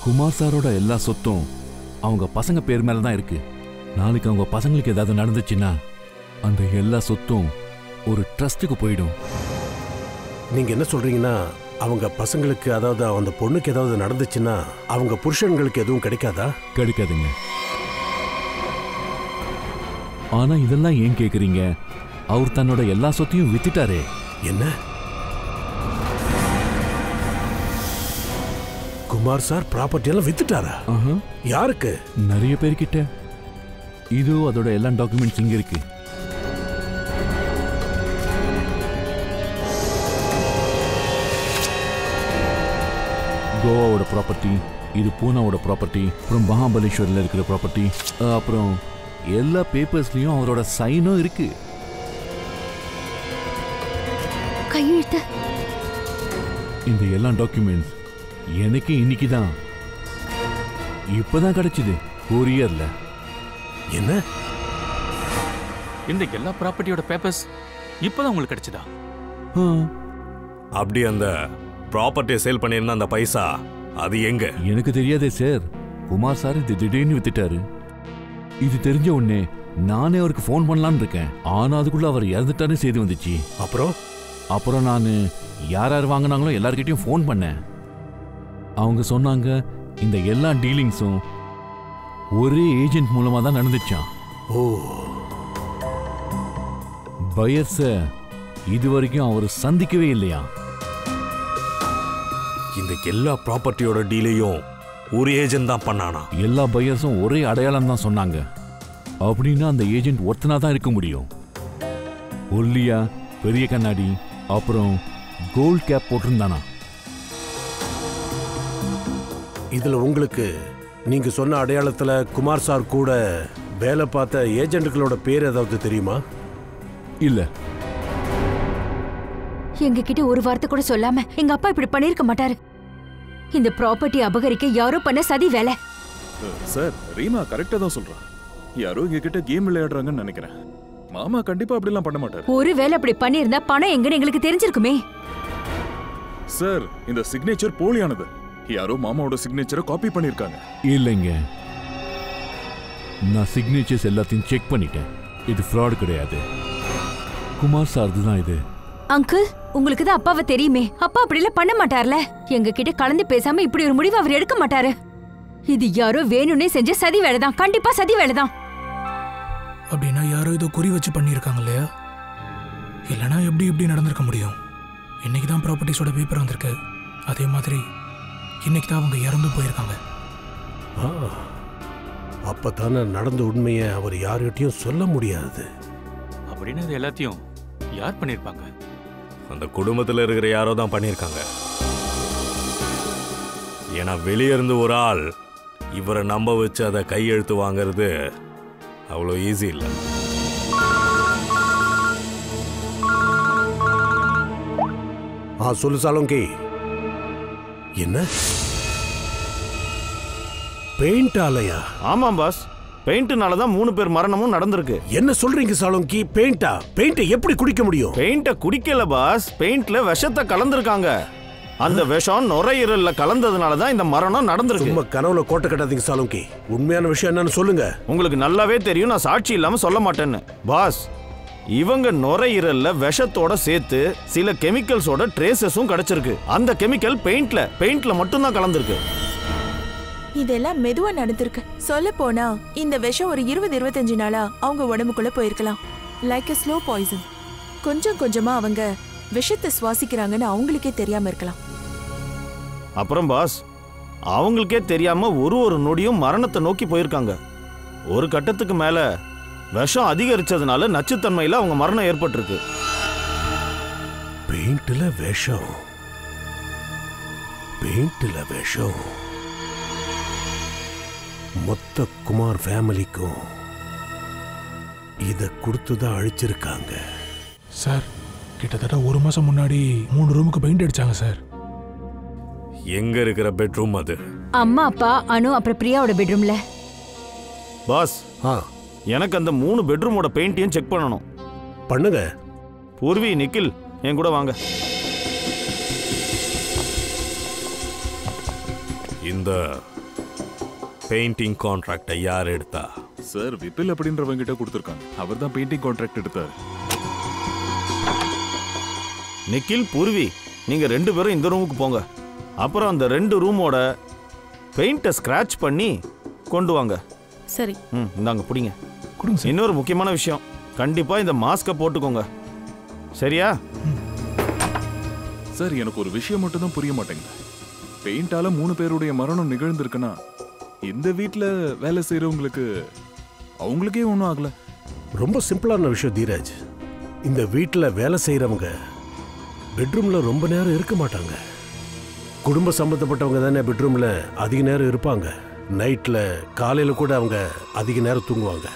குமார் சாரோட எல்லா சொத்தும் அவங்க பசங்க பேர் மேல தான் இருக்கு. நாளைக்கு அவங்க பசங்களுக்கு ஏதாவது நடந்துச்சுன்னா அந்த எல்லா சொத்தும் ஒரு ட்ரஸ்ட்டுக்கு போயிடும். நீங்க என்ன சொல்றீங்கன்னா அவங்க பசங்களுக்கு, அதாவது அந்த பொண்ணுக்கு ஏதாவது நடந்துச்சுன்னா அவங்க புருஷன்களுக்கு எதுவும் கிடைக்காதா? கிடைக்காதுங்க. ஆனா இதெல்லாம் ஏன் கேக்குறீங்க? அவர் தன்னோட எல்லா சொத்தையும் வித்துட்டாரே. என்ன? குமார் சார் ப்ராப்பர்ட்டி எல்லாம் வித்துட்டாரா? யாருக்கு? நிறைய பேர்கிட்ட. இது அதோட எல்லா டாக்குமெண்ட்ஸ் இங்க இருக்கு. கோவாவோட ப்ராப்பர்ட்டி, இது பூனாவோட ப்ராப்பர்ட்டி, அப்புறம் மகாபலேஸ்வரில் இருக்கிற ப்ராப்பர்ட்டி, அப்புறம் எல்லா பேப்பர்ஸ்லயும் அவரோட சைனும் இருக்கு. கையெழுத்து. இந்த எல்லா டாக்குமெண்ட்ஸ் எனக்கு இன்னைக்கு தான், இப்பதான் கிடைச்சது கொரியர்ல. என்ன? இந்த எல்லா ப்ராப்பர்ட்டியோட பேப்பர்ஸ் இப்பதான் உங்களுக்கு கிடைச்சதா? அப்படி அந்த ப்ராப்பர்ட்டியை சேல் பண்ணியிருந்த அந்த பைசா அது எங்க? எனக்கு தெரியாதே சார். குமார் சார் இது திடீர்னு வித்துட்டாரு. இது தெரிஞ்ச உடனே நானே அவருக்கு ஃபோன் பண்ணலான்னு இருக்கேன். ஆனா அதுக்குள்ள அவர் இறந்துட்டாரு செய்தி வந்துச்சு. அப்புறம் நான் யார் யார் வாங்கினாங்களோ எல்லார்கிட்டையும் ஃபோன் பண்ணேன். அவங்க சொன்னாங்க இந்த எல்லா டீலிங்ஸும் ஒரே ஏஜென்ட் மூலமா தான் நடந்துச்சான். பையர்ஸ இது வரைக்கும் அவர் சந்திக்கவே இல்லையா. இந்த எல்லா ப்ராப்பர்ட்டியோட டீலையும் ஒரு ஏஜென்ட் தான் பண்ணானா? எல்லா பையர்ஸும் ஒரே அடையாளம் தான் சொன்னாங்க. அப்படின்னா அந்த ஏஜென்ட் ஒருத்தனா தான் இருக்க முடியும். ஒல்லியா, பெரிய கண்ணாடி, அப்புறம் கோல்ட் கேப் போட்டிருந்தானா? இதுல உங்களுக்கு நீங்க சொன்ன அடையாளத்துல குமார் சார் கூட வேலை பார்த்த ஏஜென்ட்களோட பேர் ஏதாவது தெரியுமா? இல்ல. எங்க கிட்ட ஒரு வார்த்தை கூட சொல்லாம எங்க அப்பா இப்படி பண்ணிருக்க மாட்டாரு. இந்த ப்ராப்பர்ட்டி அபகரிக்க யாரோ பண்ண சதி வேலை. சார், ரீமா கரெக்டா தான் சொல்றா. யாரோ இங்க கிட்ட கேம் விளையாடுறாங்கன்னு நினைக்கிறேன். மாமா கண்டிப்பா அப்படி எல்லாம் பண்ண மாட்டாரு. ஒரு வேலை அப்படி பண்ணிருந்தா பணம் எங்கன்னு எங்களுக்கு தெரிஞ்சிருக்குமே. சார், இந்த சிக்னேச்சர் போலியானது. யாரோ மாமாவோட சிக்னேச்சரை காப்பி பண்ணிருக்காங்க. இல்லைங்க, நான் சிக்னேச்சர்ஸ் எல்லாத்தையும் செக் பண்ணிட்டேன். இது ஃப்ராட் கிடையாது. குமார் சார் தான் இது. அங்கிள், உங்களுக்கு தான் அப்பாவை தெரியுமே. அப்பா அப்படி எல்லாம் பண்ண மாட்டார்ல. எங்க கிட்ட கலந்து பேசாம இப்படி ஒரு முடிவு அவர் எடுக்க மாட்டாரு. இது யாரோ வேணும்னே செஞ்ச சதி வேலைதான். கண்டிப்பா சதி வேலைதான். அப்படின்னா யாரோ ஏதோ குறி வச்சு பண்ணியிருக்காங்க இல்லையா? இல்லைன்னா எப்படி நடந்திருக்க முடியும்? இன்னைக்கு தான் ப்ராப்பர்ட்டிஸோட பேப்பர் வந்திருக்கு. அதே மாதிரி இன்னைக்கு தான் அவங்க இறந்து போயிருக்காங்க. அப்பதானே நடந்த உண்மையை அவர் யார்கிட்டயும் சொல்ல முடியாது. அப்படின்னு இது எல்லாத்தையும் யார் பண்ணிருப்பாங்க? அந்த குடும்பத்தில் இருக்கிற யாரோ தான் பண்ணியிருக்காங்க. ஏன்னா வெளியே இருந்து ஒரு ஆள் இவரை நம்ப வச்சு அதை கையெழுத்து வாங்கிறது அவ்வளோ ஈஸி இல்லை. சொல்லு சாலோங்கி. என்ன பெயிண்ட் ஆலையா? ஆமாம் பாஸ், பெயிண்ட்னால தான் 3 பேர் மரணமும் நடந்திருக்கு. என்ன சொல்றீங்க சாலோங்கி? பெயிண்டா? பெயிண்டை எப்படி குடிக்க முடியும்? பெயிண்ட குடிக்கல பாஸ், பெயிண்ட்ல விஷத்தை கலந்துருக்காங்க. அந்த விஷம் நுரையீரல்ல கலந்ததுனால தான் இந்த மரணம் நடந்திருக்கு. சும்மா கனவுல கோட்டை கட்டாதீங்க சாலோங்கி. உண்மையான விஷயம் என்னன்னு சொல்லுங்க. உங்களுக்கு நல்லாவே தெரியும், நான் சாட்சி இல்லாம சொல்ல மாட்டேன்னு. பாஸ், இவங்க நுரையீரல்ல விஷத்தோட சேர்த்து சில கெமிக்கல்ஸோட ட்ரேசஸும் கிடைச்சிருக்கு. அந்த கெமிக்கல் பெயிண்ட்ல மட்டும் தான் கலந்திருக்கு. இதெல்லாம் மெதுவா நடந்திருக்கு. சொல்ல போனா இந்த விஷம் ஒரு 20-25 நாளா அவங்க உடம்புக்குள்ள போயிருக்கலாம். Like a slow poison. கொஞ்சம் கொஞ்சமா அவங்க விஷத்தை சுவாசிக்கிறாங்கன்னு அவங்களுக்கே தெரியாம இருக்கலாம். அப்புறம் பாஸ், அவங்களுக்கே தெரியாம ஒரு நொடியும் மரணத்தை நோக்கி போயிருக்காங்க. ஒரு கட்டத்துக்கு மேல விஷம் அதிகரிச்சதுனால நச்சுத்தன்மையில அவங்க மரணம் ஏற்பட்டிருக்கு. பெயிண்ட்ல விஷம், பெயிண்ட்ல விஷம். மொத்த குமார் ஃபேமிலிக்கும் இதை கொடுத்துதான் அழிச்சிருக்காங்க. சார் கிட்டத்தட்ட 1 மாசம் முன்னாடி 3 ரூமுக்கு பெயிண்ட் அடிச்சாங்க சார். எங்க இருக்கிற பெட்ரூம் அது? அம்மா அப்பா அனு அப்புறம் பிரியாவோட பெட்ரூம்ல. பாஸ், எனக்கு அந்த 3 பெட்ரூமோட பெயிண்டையும் செக் பண்ணணும். பண்ணுங்க. பூர்வி, நிக்கில் என் கூட வாங்க. இந்த பெயிண்டிங் கான்ட்ராக்டை யார் எடுத்தா? சார் விபில் அப்படின்றவங்க கிட்ட கொடுத்துருக்காங்க. அவர் தான் பெயிண்டிங் கான்ட்ராக்ட் எடுத்தார். நிக்கில், பூர்வி, நீங்க 2 பேரும் இந்த ரூமுக்கு போங்க. அப்புறம் அந்த 2 ரூமோட பெயிண்ட்டை ஸ்கிராட்ச் பண்ணி கொண்டு வாங்க. சரி. இந்தாங்க பிடிங்க. இன்னொரு முக்கியமான விஷயம், கண்டிப்பா இந்த மாஸ்கை போட்டுக்கோங்க, சரியா? சார் எனக்கு ஒரு விஷயம் மட்டும் தான் புரிய மாட்டேங்குது. பெயிண்டால 3 பேருடைய மரணம் நிகழ்ந்திருக்குன்னா இந்த வீட்டில் வேலை செய்யறவங்களுக்கு அவங்களுக்கே ஒன்றும் ஆகல. ரொம்ப சிம்பிளான விஷயம் தீராஜ். இந்த வீட்டில் வேலை செய்யறவங்க பெட்ரூம்ல ரொம்ப நேரம் இருக்க மாட்டாங்க. குடும்ப சம்பந்தப்பட்டவங்க தானே பெட்ரூம்ல அதிக நேரம் இருப்பாங்க. நைட்ல காலையில கூட அவங்க அதிக நேரம் தூங்குவாங்க.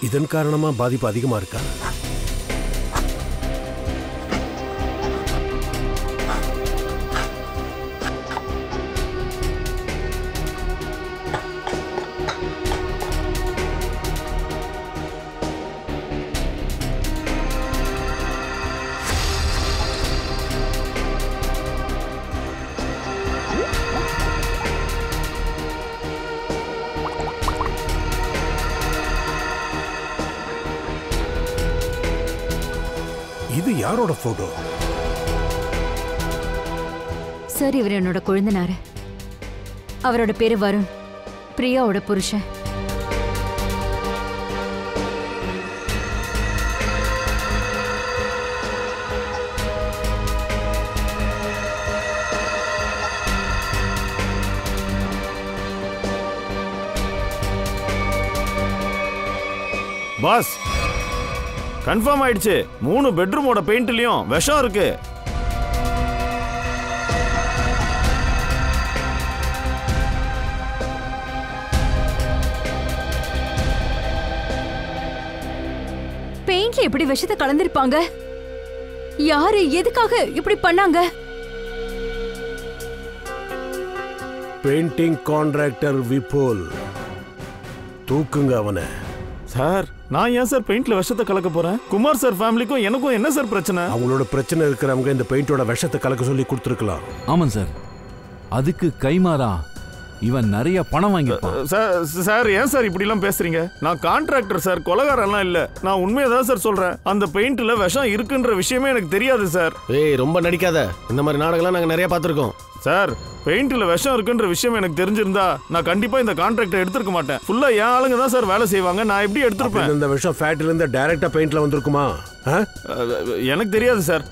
இதன் காரணமா பாதிப்பு அதிகமா இருக்கா? இது யாரோட போட்டோ? சார், இவர் என்னோட கொழுந்தனாரு. அவரோட பேரு வருண், பிரியாவோட புருஷன். பாஸ், கன்ஃபார்ம் ஆயிடுச்சு. 3 பெட்ரூமோட பெயிண்ட்லயும் விஷம் இருக்கு. பெயிண்ட்ல எப்படி விஷத்தை கலந்திருப்பாங்க? யாரு எதுக்காக இப்படி பண்ணாங்க? Painting contractor Vipul. தூக்குங்க அவனை. சார், நான் ஏன் சார் பெயிண்ட்ல விஷத்தை கலக்க போறேன்? குமார் சார் ஃபேமிலிக்கும் எனக்கும் என்ன சார் பிரச்சனை? அவங்களோட பிரச்சனை இருக்கிறவங்க இந்த பெயிண்டோட விஷத்தை கலக்க சொல்லி கொடுத்துருக்கலாம். ஆமாம் சார், அதுக்கு கைமாறா இவன் நிறைய பணம் வாங்கியிருப்பான். சார் ஏன் சார் இப்படிலாம் பேசுறீங்க? நான் கான்ட்ராக்டர் சார், கொலகாரெல்லாம் இல்ல. நான் உண்மையை தான் சார் சொல்றேன். அந்த பெயிண்ட்ல விஷம் இருக்குன்ற விஷயமே எனக்கு தெரியாது சார். ரொம்ப நடிக்காத. இந்த மாதிரி நாடகம்லாம் நாங்க நிறைய பார்த்துருக்கோம். சார், பெயிண்ட்ல விஷம் இருக்குன்ற விஷயம் எனக்கு தெரிஞ்சிருந்தா நான் கண்டிப்பா இந்த கான்ட்ராக்டை எடுத்துக்க மாட்டேன். ஃபுல்லா என் ஆளுங்க தான் சார் வேலை செய்வாங்க. நான் எப்படி எடுத்துருப்பேன்? இந்த விஷம் ஃபேக்டரியில இருந்து டைரக்டா பெயிண்ட்ல வந்திருக்குமா? எனக்கு தெரியாது சார்.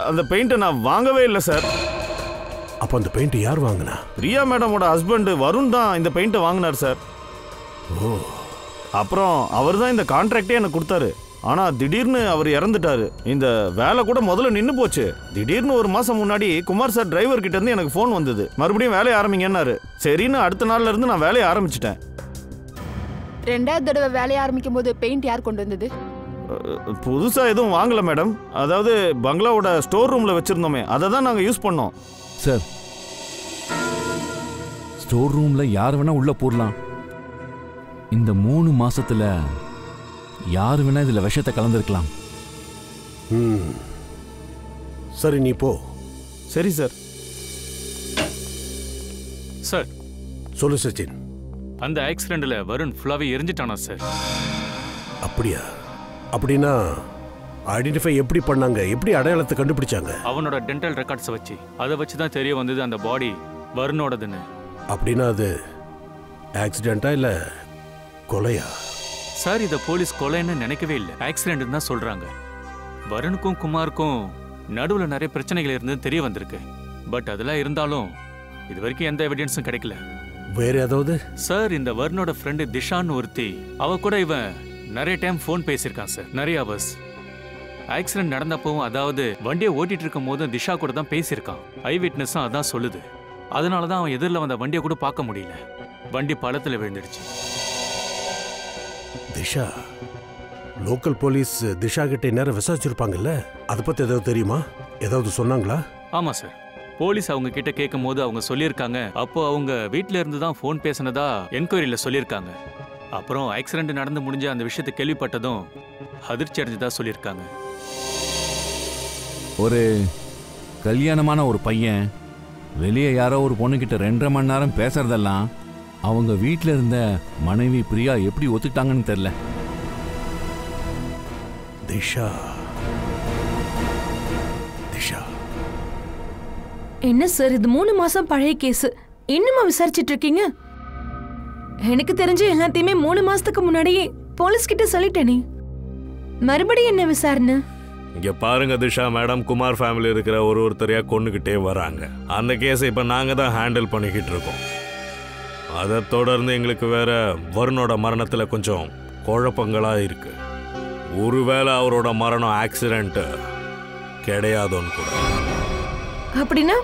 அந்த பெயிண்ட்டை நான் வாங்கவே இல்லை சார். அப்ப அந்த பெயிண்ட் யார் வாங்கினா? பிரியா மேடமோட ஹஸ்பண்ட் வருண் தான் இந்த பெயிண்ட்டை வாங்கினார் சார். ஓ. அப்புறம் அவர் தான் இந்த கான்ட்ராக்டே எனக்கு கொடுத்தாரு. ஆனா திடீர்னு அவர் இறந்துட்டாரு. இந்த வேலை கூட முதல்ல நின்று போச்சு. திடீர்னு 1 மாசம் முன்னாடி குமார் சார் டிரைவர் கிட்ட இருந்து எனக்கு ஃபோன் வந்தது. மறுபடியும் வேலையை ஆரம்பிங்கன்னாரு. சரின்னு அடுத்த நாள்ல இருந்து நான் வேலையை ஆரம்பிச்சிட்டேன். 2வது தடவை வேலையை ஆரம்பிக்கும் போது பெயிண்ட் யார் கொண்டு வந்தது? புதுசா எதுவும் வாங்கல மேடம். அதாவது பங்களாவோட ஸ்டோர் ரூம்ல வச்சிருந்தோமே, அதை தான் நாங்க யூஸ் பண்ணோம். சார், ஸ்டோர் ரூம்ல யார் வேணா உள்ள போடலாம். இந்த 3 மாசத்துல யார் வேணா இதுல விஷத்தை கலந்திருக்கலாம். சரி, நீ போ. சரி சார். சார், சொல்லு சச்சின். அந்த ஆக்சிடென்ட்ல வருண் ஃபுல்லாவே எரிஞ்சிட்டானா சார்? அப்படியா? அப்படின்னா ஐடென்டிஃபை எப்படி பண்ணாங்க? எப்படி அடையாளத்தை கண்டுபிடிச்சாங்க? அவனோட டென்டல் ரெக்கார்ட்ஸ் வச்சு, அதை வச்சு தான் தெரிய வந்தது அந்த பாடி வருணோடதுன்னு. அப்படின்னா அது ஆக்சிடென்ட்டா இல்ல கொலையா? சார், இதை போலீஸ் கொலைன்னு நினைக்கவே இல்லை, ஆக்சிடென்ட் தான் சொல்றாங்க. வருணுக்கும் குமாருக்கும் நடுவில் நிறைய பிரச்சனைகள் இருந்தது தெரிய வந்திருக்கு. பட் அதெல்லாம் இருந்தாலும் இது வரைக்கும் எந்த எவிடன்ஸும் கிடைக்கல. வேற ஏதாவது? சார், இந்த வருணோட ஃப்ரெண்டு திஷான்னு ஒருத்தி, அவ கூட இவன் நிறைய டைம் ஃபோன் பேசியிருக்கான் சார், நிறைய ஹவர்ஸ். ஆக்சிடென்ட் நடந்தப்பவும், அதாவது வண்டியை ஓட்டிட்டு இருக்கும் போதும் திஷா கூட தான் பேசியிருக்கான். ஐ விட்னஸும் அதான் சொல்லுது. அதனால தான் அவன் எதிரில் வந்த வண்டியை கூட பார்க்க முடியல. வண்டி பள்ளத்தில் விழுந்துடுச்சு. திஷா, லோக்கல் போலீஸ் திஷா கிட்ட நேரம் விசாரிச்சிருப்பாங்கல்ல, அதை பத்தி ஏதாவது தெரியுமா? ஏதாவது சொன்னாங்களா? ஆமா சார், போலீஸ் அவங்க கிட்ட கேட்கும் போது அவங்க சொல்லியிருக்காங்க, அப்போ அவங்க வீட்டில இருந்து தான் ஃபோன் பேசினதா என்கொயரியில் சொல்லியிருக்காங்க. அப்புறம் ஆக்சிடென்ட் நடந்து முடிஞ்ச அந்த விஷயத்தை கேள்விப்பட்டதும் அதிர்ச்சி அடைஞ்சதா சொல்லியிருக்காங்க. ஒரு கல்யாணமான ஒரு பையன் வெளியே யாரோ ஒரு பொண்ணுக்கிட்ட 2.5 மணி நேரம் பேசுறதெல்லாம் அவங்க வீட்டில் இருந்த மனைவி பிரியா எப்படி ஒத்துக்கிட்டாங்கன்னு தெரியல. திஷா, திஷா, என்ன சார் இது 3 மாசம் பழைய கேஸ், இன்னுமா விசாரிச்சிட்டு இருக்கீங்க? எனக்கு தெரிஞ்ச எல்லாத்தையுமே 3 மாசத்துக்கு முன்னாடியே போலீஸ் கிட்ட சொல்லிட்டேனே. மறுபடியும் என்ன விசாரணை? இங்க பாருங்க திஷா மேடம், குமார் ஃபேமிலி இருக்கிற ஒருத்தரையா கொண்டுகிட்டே வராங்க. அந்த கேஸை இப்ப நாங்க தான் ஹேண்டில் பண்ணிக்கிட்டு இருக்கோம். அதை தொடர்ந்து எங்களுக்கு வேற வருணோட மரணத்துல கொஞ்சம் குழப்பங்களா இருக்கு. ஒருவேளை அவரோட மரணம் ஆக்சிடென்ட் கிடையாதோன்னு கூட. அப்படின்னா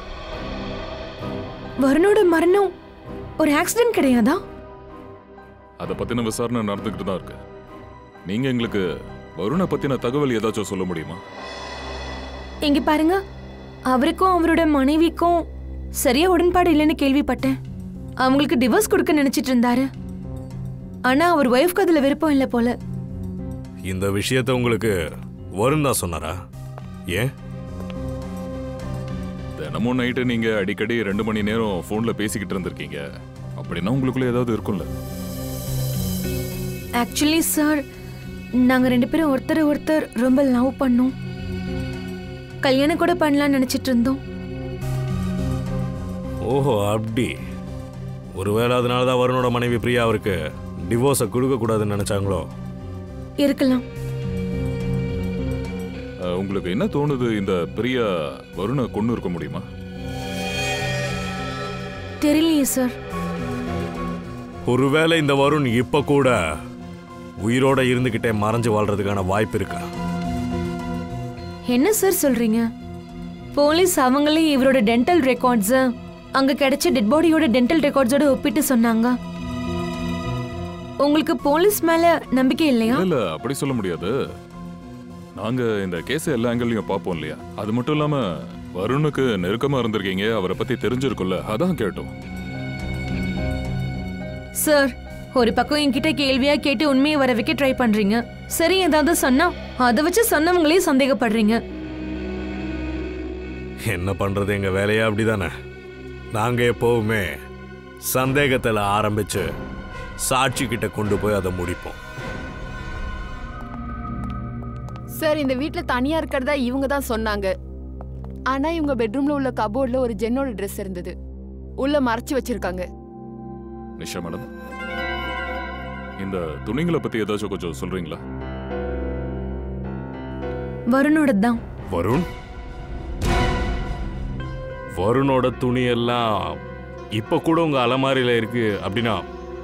வருணோட மரணம் ஒரு ஆக்சிடென்ட் கிடையாதா? அதை பத்தின விசாரணை நடந்துகிட்டு தான் இருக்கு. நீங்க எங்களுக்கு வருணை பத்தின தகவல் ஏதாச்சும் சொல்ல முடியுமா? இங்க பாருங்க, அவருக்கும் அவரோட மனைவிக்கும் சரியா உடன்பாடு இல்லைன்னு கேள்விப்பட்டேன். அவங்களுக்கு டிவோர்ஸ் கொடுக்க நினைச்சிட்டு இருந்தாரு. ஆனா அவர் ஒய்ஃப்க்கு அதுல விருப்பம் இல்லை போல. இந்த விஷயத்தை உங்களுக்கு வருண் தான் சொன்னாரா? ஏன்? தினமும் நைட்டு நீங்க அடிக்கடி 2 மணி நேரம் போன்ல பேசிக்கிட்டு இருந்திருக்கீங்க. அப்படின்னா உங்களுக்குள்ள ஏதாவது இருக்கும்ல? ஆக்சுவலி சார், நாங்க 2 பேரும் ஒருத்தர் ரொம்ப லவ் பண்ணோம். கல்யாணம் கூட பண்ணலாம்னு நினைச்சிட்டு இருந்தோம். ஓஹோ, அப்படி. ஒருவேளை அதனால தான் வருணோட மனைவி பிரியா அவருக்கு டிவோர்ஸை கொடுக்க கூடாதுன்னு நினைச்சாங்களோ? இருக்கலாம். உங்களுக்கு என்ன தோணுது, இந்த பிரியா வருணை கொண்டு இருக்க முடியுமா? தெரியலையே சார். ஒருவேளை இந்த வருண் இப்ப கூட உயிரோட இருந்துகிட்டே மறைஞ்சு வாழ்றதுக்கான வாய்ப்பு இருக்கா? என்ன சார் சொல்றீங்க? போலீஸ் அவங்களே இவரோட டென்டல் ரெக்கார்ட்ஸ் அங்க கிடைச்ச டெட் பாடியோட டென்டல் ரெக்கார்ட்ஸோட ஒப்பிட்டு சொன்னாங்க. உங்களுக்கு போலீஸ் மேல நம்பிக்கை இல்லையா? இல்ல, அப்படி சொல்ல முடியாது. நாங்க இந்த கேஸ் எல்லா ஆங்கிள்லயும் பார்ப்போம் இல்லையா? அது மட்டும் இல்லாம வருணுக்கு நெருக்கமா இருந்திருக்கீங்க, அவரை பத்தி தெரிஞ்சிருக்கும்ல, அதான் கேட்டோம். சார், ஒரு பக்கம் என்கிட்ட கேள்வியா கேட்டு உண்மையை வர வைக்க ட்ரை பண்றீங்க. சரி, ஏதாவது சொன்னா அதை வச்சு சொன்னவங்களே சந்தேகப்படுறீங்க. என்ன பண்றது, எங்க வேலையா அப்படிதானே. நாங்க எப்பவுமே சந்தேகத்துல ஆரம்பிச்சு சாட்சி கிட்ட கொண்டு போய் அதை முடிப்போம். சார், இந்த வீட்ல தனியா இருக்கிறதா இவங்க தான் சொன்னாங்க. ஆனா இவங்க பெட்ரூம்ல உள்ள கபோர்ட்ல ஒரு ஜென்னோட ட்ரெஸ் இருந்தது, உள்ள மறைச்சு வச்சிருக்காங்க. நிஷா மேடம், இந்த துணிங்களை பத்தி ஏதாச்சும் கொஞ்சம் சொல்றீங்களா? வருணோட தான். வருண்? வருணோட துணி எல்லாம் இப்ப கூட உங்க அலமாரியில இருக்கு அப்படின்னா?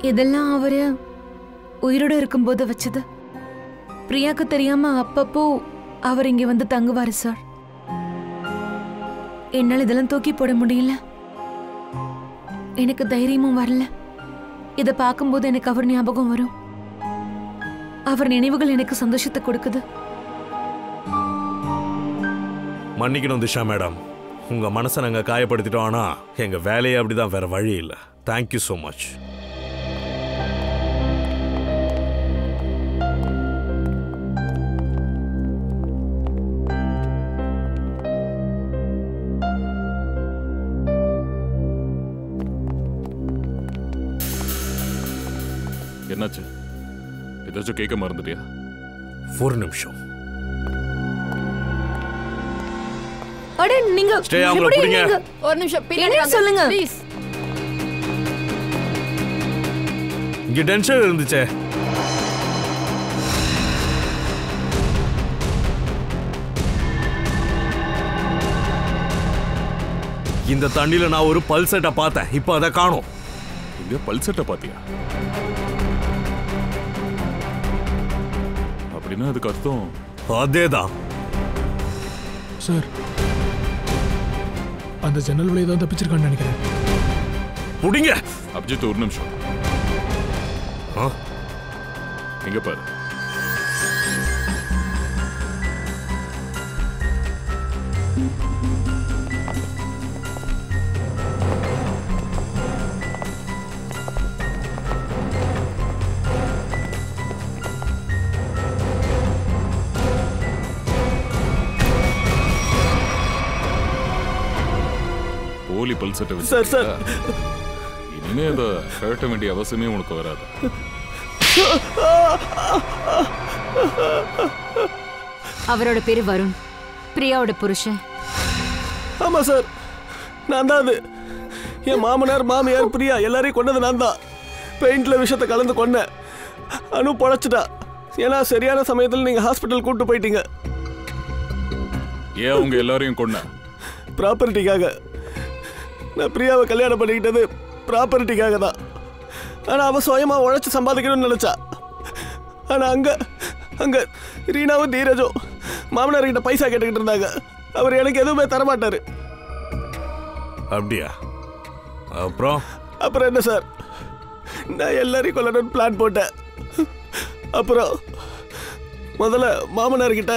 இதெல்லாம் அவரு உயிரோட இருக்கும்போது வச்சது. பிரியாக்கு தெரியாம அப்பப்போ அவர் இங்க வந்து தங்குவாரு சார். என்னால் இதெல்லாம் தூக்கி போட முடியல. எனக்கு தைரியமும் வரல. இதை பார்க்கும்போது எனக்கு அவர் ஞாபகம் வரும். அவர் நினைவுகள் எனக்கு சந்தோஷத்தை கொடுக்குது. மன்னிக்கணும் திஷா மேடம், உங்க மனசை நாங்க காயப்படுத்திட்டோம். ஆனா எங்க வேலையே அப்படிதான், வேற வழி இல்லை. Thank you so much. என்னாச்சு? ஏதாச்சும் கேட்க மறந்துட்டியா? ஒரு நிமிஷம். அட, நீங்க ஒரு நிமிஷம் என்ன சொல்லுங்க ப்ளீஸ். இங்க டென்ஷன் இருந்துச்சே. இந்த தண்ணியில நான் ஒரு பல்செட்டை பார்த்தேன், இப்போ அதை காணோம். இங்க பல்செட்டை பாத்தியா? அப்படின்னா அதுக்கு அர்த்தம் அதேதான் சார். அந்த ஜன்னல் வழியை தான் தப்பிச்சிருக்கான்னு நினைக்கிறேன். முடிங்க. அபிஜித் ஒரு நிமிஷம் எங்க பாரு. போலி பல்சட்டை வச்சு இனிமே அதை கழட்ட வேண்டிய அவசியமே உனக்கு வராது. அவரோட பேரு வருண், பிரியாவோட புருஷன். ஆமா சார், நான் தான் அது. என் மாமனார் மாமியார் பிரியா எல்லாரையும் கொண்டது நான் தான். பெயிண்ட்ல விஷத்தை கலந்து கொண்டேன். அனு பொழைச்சிட்டா. ஏன்னா சரியான சமயத்தில் நீங்க ஹாஸ்பிட்டல் கூப்பிட்டு போயிட்டீங்க. ஏன் அவங்க எல்லாரையும் கொண்ட? ப்ராப்பர்ட்டிக்காக. நான் பிரியாவை கல்யாணம் பண்ணிக்கிட்டது ப்ராப்பர்ட்டிக்காக தான். ஆனால் அவன் சுயமாக உழைச்சி சம்பாதிக்கணும்னு நினச்சா. ஆனால் அங்கே ரீனாவும் தீரஜும் மாமனார்கிட்ட பைசா கேட்டுக்கிட்டு இருந்தாங்க. அவர் எனக்கு எதுவுமே தரமாட்டார். அப்படியா? அப்புறம் என்ன சார், நான் எல்லாரையும் கொல்லணும்னு பிளான் போட்டேன். அப்புறம் முதல்ல மாமனார்கிட்ட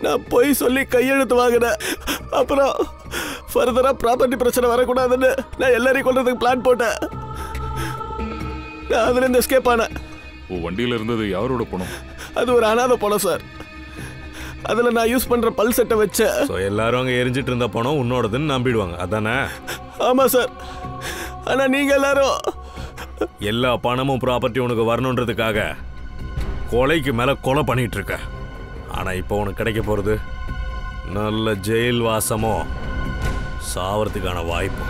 நான் போய் சொல்லி கையெழுத்து வாங்கினேன். அப்புறம் ஃபர்தராக ப்ராப்பர்ட்டி பிரச்சனை வரக்கூடாதுன்னு நான் எல்லாரையும் கொல்றதுக்கு பிளான் போட்டேன். நான் அதுலேருந்து எஸ்கேப் ஆனேன். வண்டியில் இருந்தது யாரோட பணம்? அது ஒரு அனாதை பணம் சார். அதில் நான் யூஸ் பண்ணுற பல் செட்டை வச்சேன். எல்லாரும் அங்கே எரிஞ்சிட்டு இருந்த பணம் உன்னோடதுன்னு நம்பிடுவாங்க, அதானே? ஆமாம் சார். ஆனால் நீங்கள் எல்லாரும் எல்லா பணமும் ப்ராப்பர்ட்டி உனக்கு வரணுன்றதுக்காக கொலைக்கு மேலே கொலை பண்ணிட்டு இருக்க. ஆனால் இப்போ உனக்கு கிடைக்க போகிறது நல்ல ஜெயில் வாசமோ சாவறதுக்கான வாய்ப்பு.